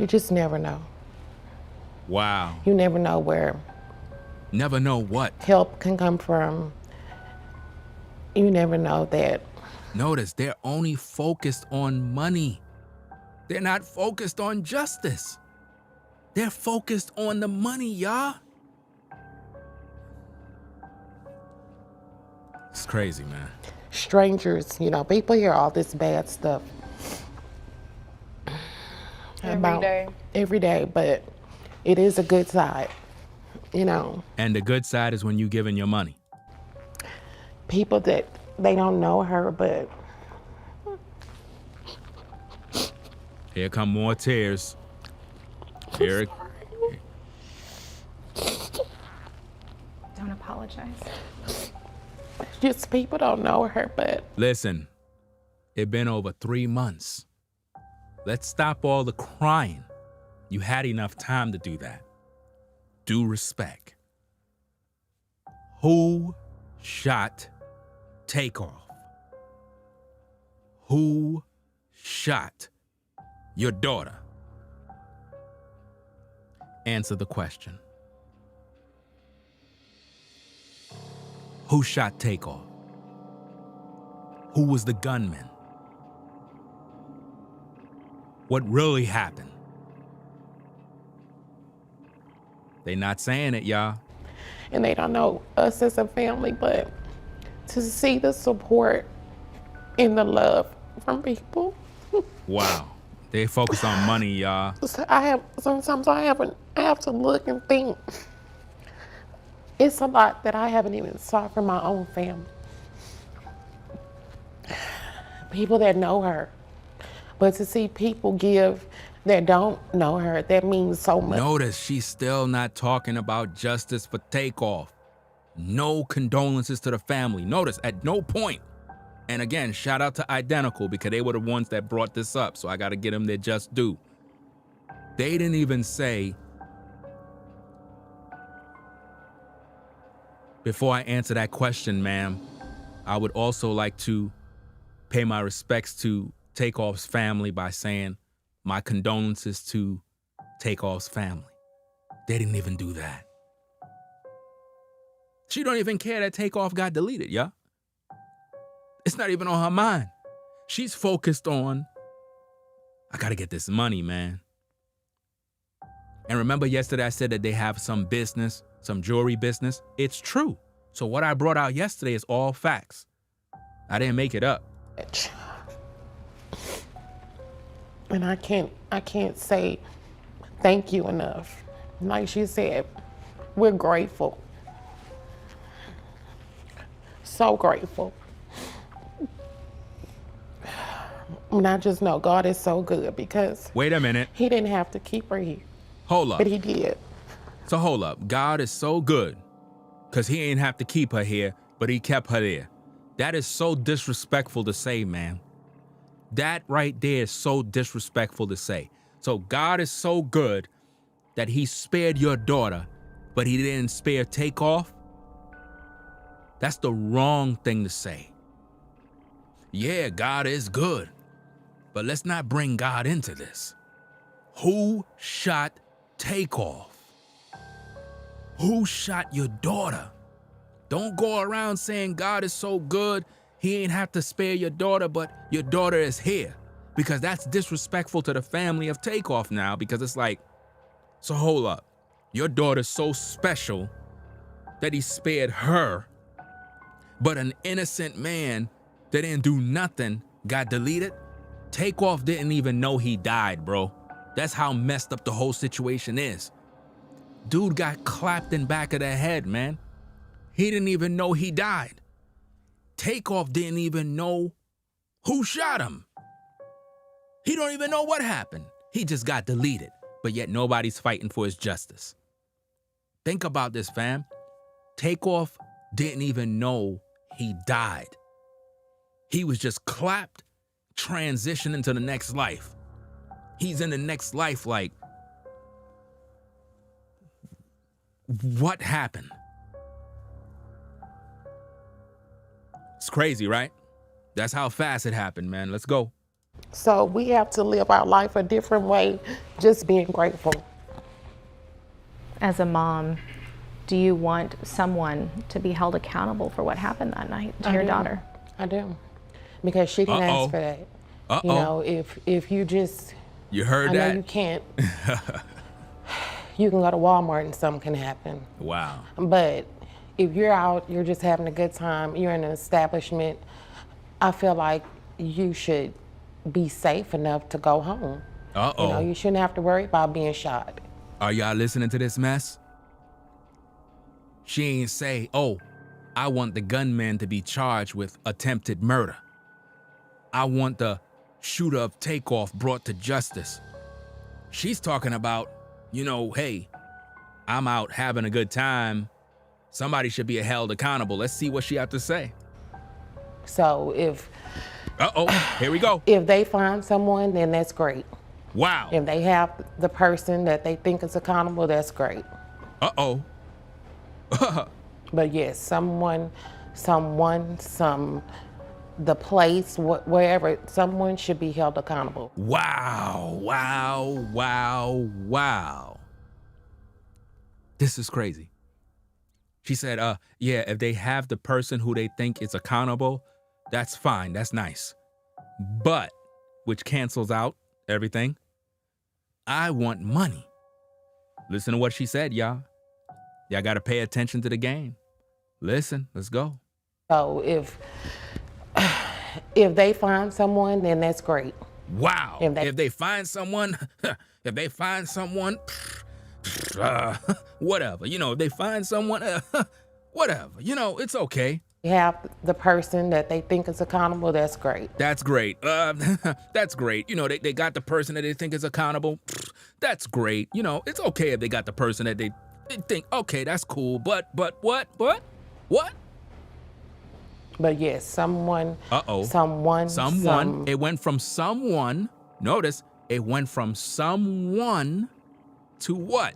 just never know. Wow. You never know where. Never know what? Help can come from. You never know that. Notice they're only focused on money. They're not focused on justice. They're focused on the money, y'all. It's crazy, man. Strangers, people hear all this bad stuff. Every day, but it is a good side, And the good side is when you giving your money. People that they don't know her, but Here come more tears. Here. Don't apologize. Just people don't know her, but Listen, it been over 3 months. Let's stop all the crying. You had enough time to do that. Due respect. Who shot Takeoff? Who shot your daughter? Answer the question. Who shot Takeoff? Who was the gunman? What really happened? They not saying it, y'all. and they don't know us as a family, but to see the support and the love from people. Wow. They focus on money, y'all. Sometimes I have to look and think. It's a lot that I haven't even saw from my own family. People that know her. But to see people give that don't know her, that means so much. Notice she's still not talking about justice for Takeoff. No condolences to the family. Notice at no point. And again, shout out to Identical because they were the ones that brought this up. So I got to get them their just due. They didn't even say, before I answer that question, ma'am, I would also like to pay my respects to Takeoff's family by saying my condolences to Takeoff's family. They didn't even do that. She don't even care that Takeoff got deleted, yeah? It's not even on her mind. She's focused on, I gotta get this money, man. And remember yesterday I said that they have some business, some jewelry business? It's true. So what I brought out yesterday is all facts. I didn't make it up. And I can't say thank you enough. Like she said, we're grateful. So grateful. And I just know God is so good because Wait a minute. he didn't have to keep her here, Hold up. but he did. So hold up. God is so good because he ain't have to keep her here, but he kept her there. That is so disrespectful to say, man. That right there is so disrespectful to say. So God is so good that he spared your daughter, but he didn't spare Takeoff. That's the wrong thing to say. Yeah, God is good, but let's not bring God into this. Who shot Takeoff? Who shot your daughter? Don't go around saying God is so good, he ain't have to spare your daughter, but your daughter is here. Because that's disrespectful to the family of Takeoff now, because it's like, so hold up. Your daughter's so special that he spared her, but an innocent man that didn't do nothing got deleted? Takeoff didn't even know he died, bro. That's how messed up the whole situation is. Dude got clapped in back of the head, man. He didn't even know he died. Takeoff didn't even know who shot him. He don't even know what happened. He just got deleted, but yet nobody's fighting for his justice. Think about this, fam. Takeoff didn't even know he died. He was just clapped, transitioning to the next life. He's in the next life like, what happened? It's crazy, right? That's how fast it happened, man. Let's go. So we have to live our life a different way, just being grateful. As a mom, do you want someone to be held accountable for what happened that night to your daughter? I do. Because she didn't ask for that. You know, if you just, You heard I know that? you can't, you can go to Walmart and something can happen. Wow. But if you're out, you're just having a good time, you're in an establishment, I feel like you should be safe enough to go home. Uh-oh. You know, you shouldn't have to worry about being shot. Are y'all listening to this mess? She ain't say, oh, I want the gunman to be charged with attempted murder. I want the shooter of Takeoff brought to justice. She's talking about, hey, I'm out having a good time. Somebody should be held accountable. Let's see what she has to say. So if here we go. if they find someone, then that's great. Wow. If they have the person that they think is accountable, that's great. But yes, the place, wherever, someone should be held accountable. Wow. This is crazy. She said, if they have the person who they think is accountable, that's fine, that's nice. But, which cancels out everything, I want money. Listen to what she said, y'all. Y'all gotta pay attention to the game. Listen, let's go. So if they find someone, then that's great. Wow. If they find someone, whatever. If they find someone, whatever. It's okay. You have the person that they think is accountable, that's great. That's great. That's great. They got the person that they think is accountable. That's great. It's okay if they got the person that they think, okay, that's cool. But what? But yes, someone. It went from someone. Notice, it went from someone to what?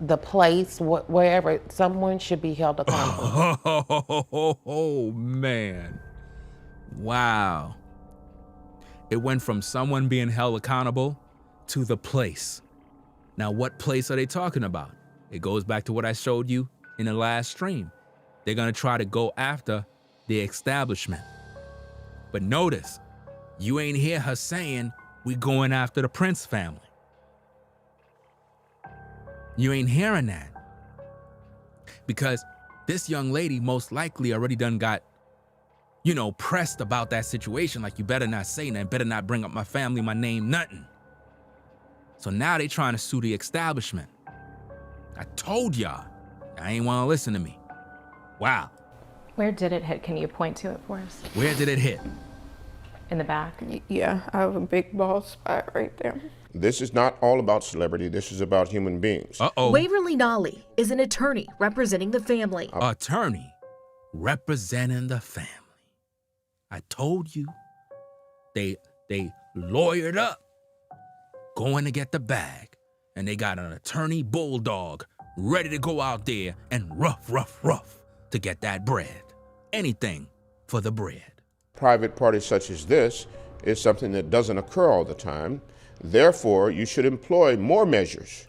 The place, wherever, someone should be held accountable. Oh, man. Wow. It went from someone being held accountable to the place. Now, what place are they talking about? It goes back to what I showed you in the last stream. They're going to try to go after the establishment. But notice, you ain't hear her saying, we're going after the Prince family. You ain't hearing that. Because this young lady most likely already done got, pressed about that situation. Like, you better not say nothing, better not bring up my family, my name, nothing. So now they trying to sue the establishment. I told y'all, I ain't want to listen to me. Wow. Where did it hit? Can you point to it for us? Where did it hit? In the back? Yeah, I have a big bald spot right there. This is not all about celebrity. This is about human beings. Waverly Nolly is an attorney representing the family. Attorney representing the family. I told you, they lawyered up, going to get the bag, and they got an attorney bulldog ready to go out there and rough to get that bread. Anything for the bread. Private parties such as this is something that doesn't occur all the time. Therefore, you should employ more measures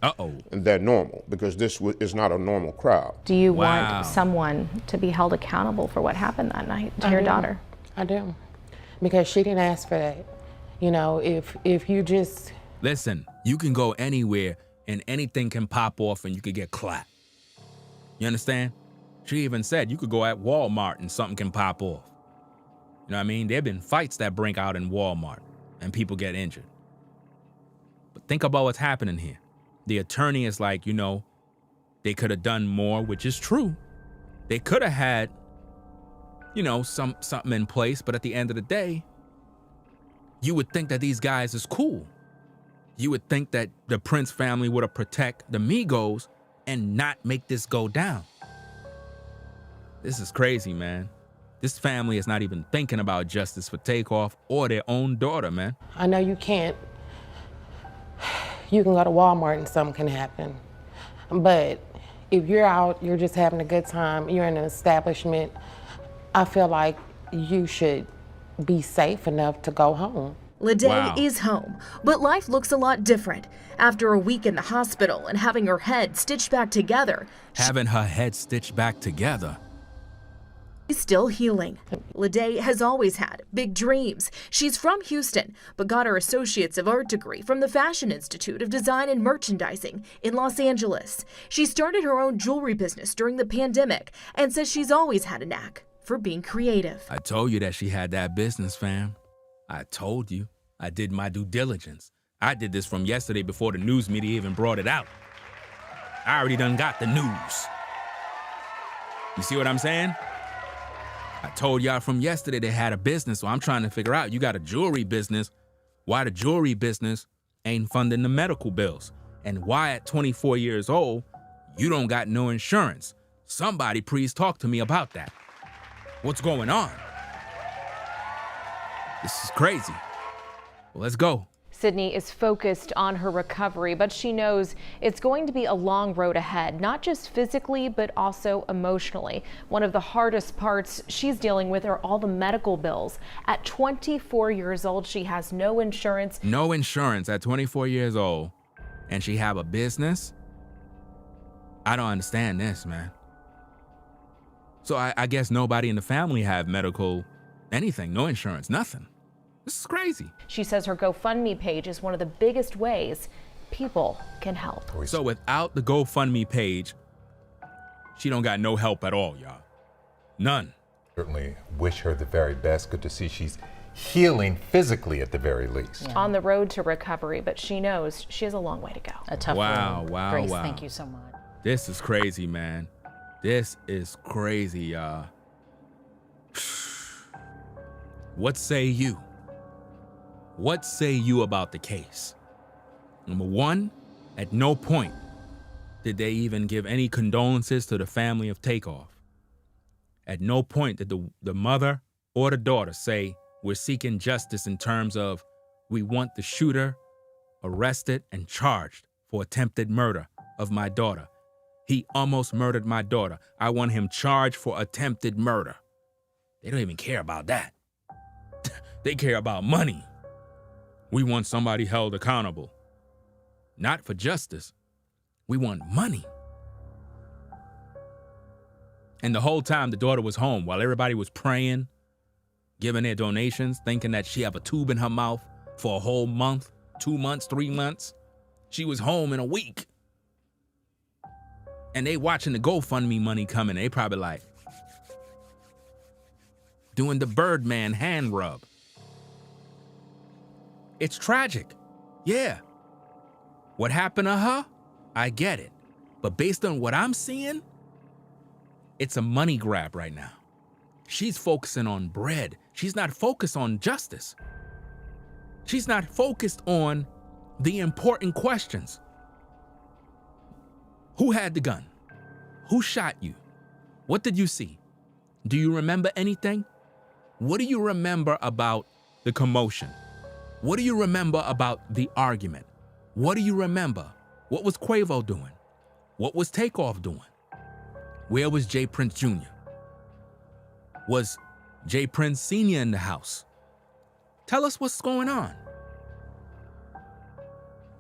than normal, because this is not a normal crowd. Do you want someone to be held accountable for what happened that night to your daughter? I do. Because she didn't ask for that. If you just... Listen, you can go anywhere and anything can pop off and you could get clapped. You understand? She even said you could go at Walmart and something can pop off. You know what I mean? There have been fights that break out in Walmart and people get injured. But think about what's happening here. The attorney is like, they could have done more, which is true. They could have had, something in place, but at the end of the day, you would think that these guys is cool. You would think that the Prince family would have protect the Migos and not make this go down. This is crazy, man. This family is not even thinking about justice for Takeoff or their own daughter, man. I know you can't. You can go to Walmart and something can happen. But if you're out, you're just having a good time, you're in an establishment, I feel like you should be safe enough to go home. Leday is home, but life looks a lot different. After a week in the hospital and having her head stitched back together. She's still healing. Leday has always had big dreams. She's from Houston, but got her Associates of Art degree from the Fashion Institute of Design and Merchandising in Los Angeles. She started her own jewelry business during the pandemic and says she's always had a knack for being creative. I told you that she had that business, fam. I told you. I did my due diligence. I did this from yesterday before the news media even brought it out. I already done got the news. You see what I'm saying? I told y'all from yesterday they had a business, so I'm trying to figure out, you got a jewelry business, why the jewelry business ain't funding the medical bills? And why at 24 years old, you don't got no insurance? Somebody please talk to me about that. What's going on? This is crazy. Well, let's go. Sydney is focused on her recovery, but she knows it's going to be a long road ahead, not just physically, but also emotionally. One of the hardest parts she's dealing with are all the medical bills. At 24 years old, she has no insurance. No insurance at 24 years old, and she have a business? I don't understand this, man. So I guess nobody in the family have medical anything, no insurance, nothing. This is crazy. She says her GoFundMe page is one of the biggest ways people can help. So without the GoFundMe page, she don't got no help at all, y'all. None. Certainly wish her the very best. Good to see she's healing physically at the very least. Yeah. On the road to recovery, but she knows she has a long way to go. A tough road. Wow, Grace, wow. thank you so much. This is crazy, man. This is crazy, y'all. What say you? What say you about the case? Number one, at no point did they even give any condolences to the family of TAKEOFF. At no point did the mother or the daughter say, we're seeking justice in terms of we want the shooter arrested and charged for attempted murder of my daughter. He almost murdered my daughter. I want him charged for attempted murder. They don't even care about that. They care about money. We want somebody held accountable. Not for justice. We want money. And the whole time the daughter was home, while everybody was praying, giving their donations, thinking that she have a tube in her mouth for a whole month, 2 months, 3 months, she was home in a week. And they watching the GoFundMe money coming. They probably like doing the Birdman hand rub. It's tragic. Yeah. What happened to her? I get it. But based on what I'm seeing, it's a money grab right now. She's focusing on bread. She's not focused on justice. She's not focused on the important questions. Who had the gun? Who shot you? What did you see? Do you remember anything? What do you remember about the commotion? What do you remember about the argument? What do you remember? What was Quavo doing? What was TAKEOFF doing? Where was J. Prince Jr.? Was J. Prince Sr. in the house? Tell us what's going on.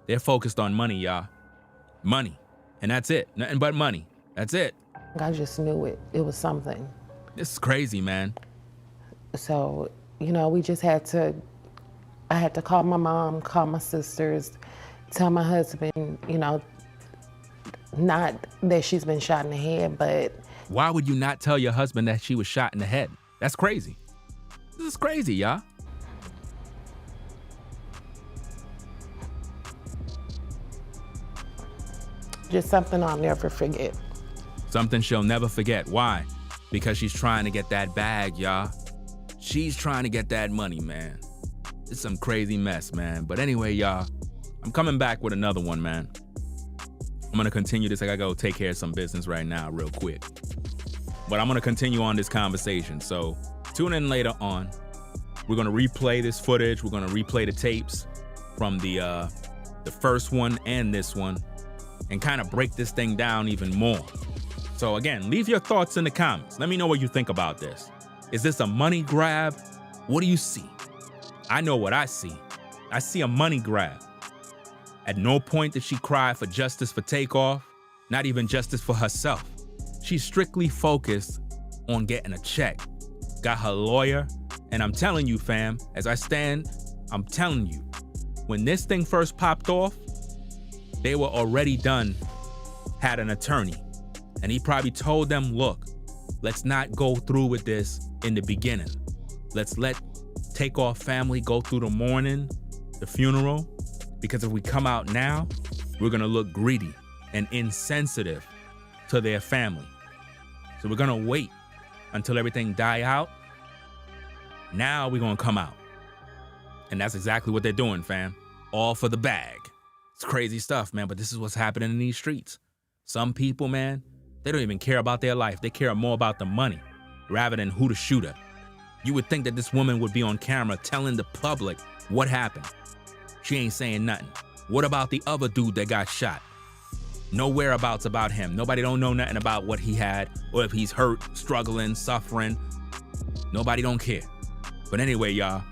They're focused on money, y'all. Money. And that's it. Nothing but money. That's it. I just knew it. It was something. This is crazy, man. So, we just I had to call my mom, call my sisters, tell my husband, not that she's been shot in the head, but... Why would you not tell your husband that she was shot in the head? That's crazy. This is crazy, y'all. Just something I'll never forget. Something she'll never forget. Why? Because she's trying to get that bag, y'all. She's trying to get that money, man. It's some crazy mess, man. But anyway, y'all, I'm coming back with another one, man. I'm gonna continue this. I gotta go take care of some business right now real quick. But I'm gonna continue on this conversation. So tune in later on. We're gonna replay this footage. We're gonna replay the tapes from the first one and this one and kind of break this thing down even more. So again, leave your thoughts in the comments. Let me know what you think about this. Is this a money grab? What do you see? I know what I see. I see a money grab. At no point did she cry for justice for TAKEOFF, not even justice for herself. She's strictly focused on getting a check. Got her lawyer, and I'm telling you, fam, as I stand, I'm telling you, when this thing first popped off, they were already done, had an attorney, and he probably told them, look, let's not go through with this in the beginning. Let's let TAKEOFF family go through the mourning, the funeral, because if we come out now, we're gonna look greedy and insensitive to their family. So we're gonna wait until everything die out. Now we're gonna come out. And that's exactly what they're doing, fam. All for the bag. It's crazy stuff, man, but this is what's happening in these streets. Some people, man, they don't even care about their life. They care more about the money rather than who the shooter. You would think that this woman would be on camera telling the public what happened. She ain't saying nothing. What about the other dude that got shot? No whereabouts about him. Nobody don't know nothing about what he had or if he's hurt, struggling, suffering. Nobody don't care. But anyway, y'all,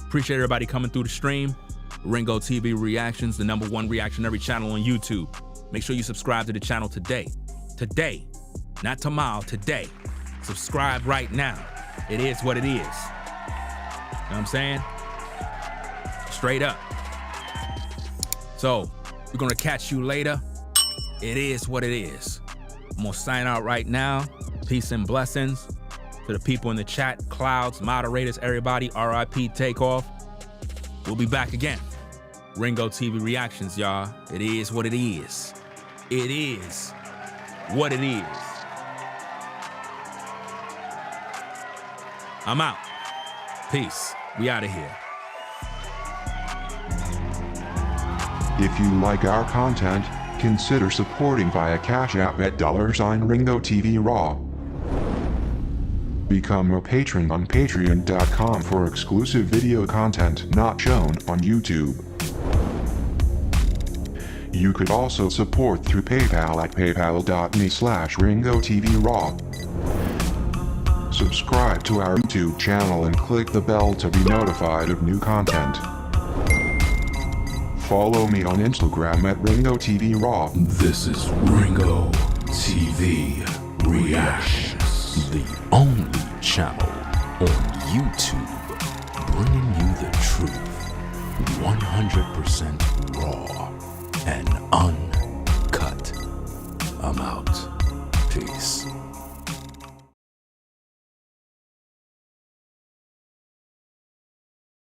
appreciate everybody coming through the stream. Ringo TV Reactions, the #1 reactionary channel on YouTube. Make sure you subscribe to the channel today. Today, not tomorrow, today. Subscribe right now. It is what it is. You know what I'm saying? Straight up. So, we're gonna catch you later. It is what it is. I'm gonna sign out right now. Peace and blessings to the people in the chat, Clouds, moderators, everybody. RIP Takeoff. We'll be back again. Ringo TV Reactions, y'all. It is what it is. It is what it is. I'm out. Peace. We out of here. If you like our content, consider supporting via Cash App at $Ringo TV Raw. Become a patron on patreon.com for exclusive video content not shown on YouTube. You could also support through PayPal at paypal.me/Ringo TV Raw. Subscribe to our YouTube channel and click the bell to be notified of new content. Follow me on Instagram at Ringo TV Raw. This is Ringo TV Reactions, the only channel on YouTube bringing you the truth 100% raw.